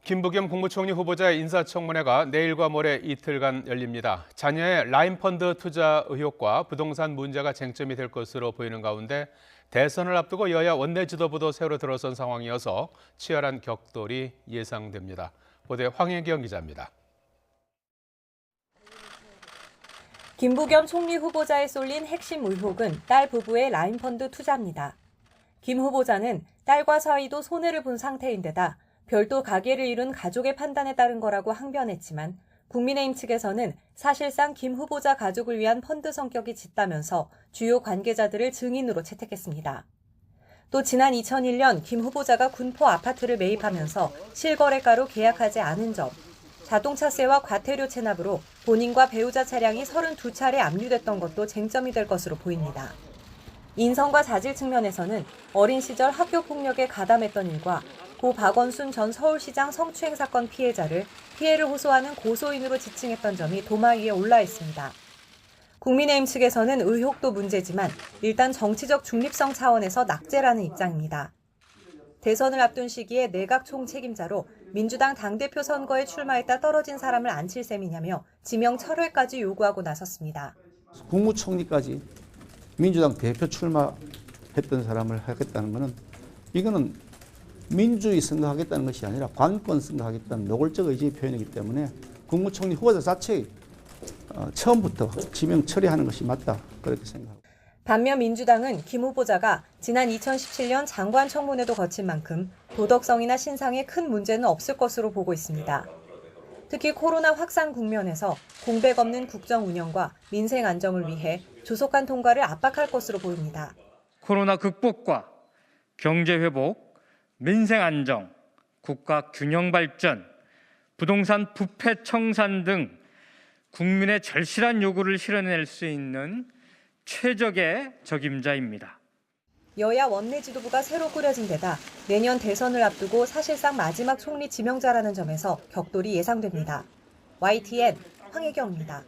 김부겸 국무총리 후보자의 인사청문회가 내일과 모레 이틀간 열립니다. 자녀의 라인펀드 투자 의혹과 부동산 문제가 쟁점이 될 것으로 보이는 가운데 대선을 앞두고 여야 원내 지도부도 새로 들어선 상황이어서 치열한 격돌이 예상됩니다. 보도에 황혜경 기자입니다. 김부겸 총리 후보자에 쏠린 핵심 의혹은 딸 부부의 라인펀드 투자입니다. 김 후보자는 딸과 사위도 손해를 본 상태인데다 별도 가계를 이룬 가족의 판단에 따른 거라고 항변했지만 국민의힘 측에서는 사실상 김 후보자 가족을 위한 펀드 성격이 짙다면서 주요 관계자들을 증인으로 채택했습니다. 또 지난 2001년 김 후보자가 군포 아파트를 매입하면서 실거래가로 계약하지 않은 점, 자동차세와 과태료 체납으로 본인과 배우자 차량이 32차례 압류됐던 것도 쟁점이 될 것으로 보입니다. 인성과 자질 측면에서는 어린 시절 학교 폭력에 가담했던 일과 고 박원순 전 서울시장 성추행 사건 피해자를 피해를 호소하는 고소인으로 지칭했던 점이 도마 위에 올라 있습니다. 국민의힘 측에서는 의혹도 문제지만 일단 정치적 중립성 차원에서 낙제라는 입장입니다. 대선을 앞둔 시기에 내각 총책임자로 민주당 당대표 선거에 출마했다 떨어진 사람을 안 칠 셈이냐며 지명 철회까지 요구하고 나섰습니다. 국무총리까지 민주당 대표 출마했던 사람을 하겠다는 것은 이거는 민주주의 선거하겠다는 것이 아니라 관권 선거하겠다는 노골적 의지의 표현이기 때문에 국무총리 후보자 자체의 처음부터 지명 처리하는 것이 맞다 그렇게 생각합니다. 반면 민주당은 김 후보자가 지난 2017년 장관 청문회도 거친 만큼 도덕성이나 신상에 큰 문제는 없을 것으로 보고 있습니다. 특히 코로나 확산 국면에서 공백 없는 국정 운영과 민생 안정을 위해 조속한 통과를 압박할 것으로 보입니다. 코로나 극복과 경제 회복, 민생 안정, 국가 균형 발전, 부동산 부패 청산 등 국민의 절실한 요구를 실현낼 수 있는 최적의 적임자입니다. 여야 원내 지도부가 새로 꾸려진 데다 내년 대선을 앞두고 사실상 마지막 총리 지명자라는 점에서 격돌이 예상됩니다. YTN 황혜경입니다.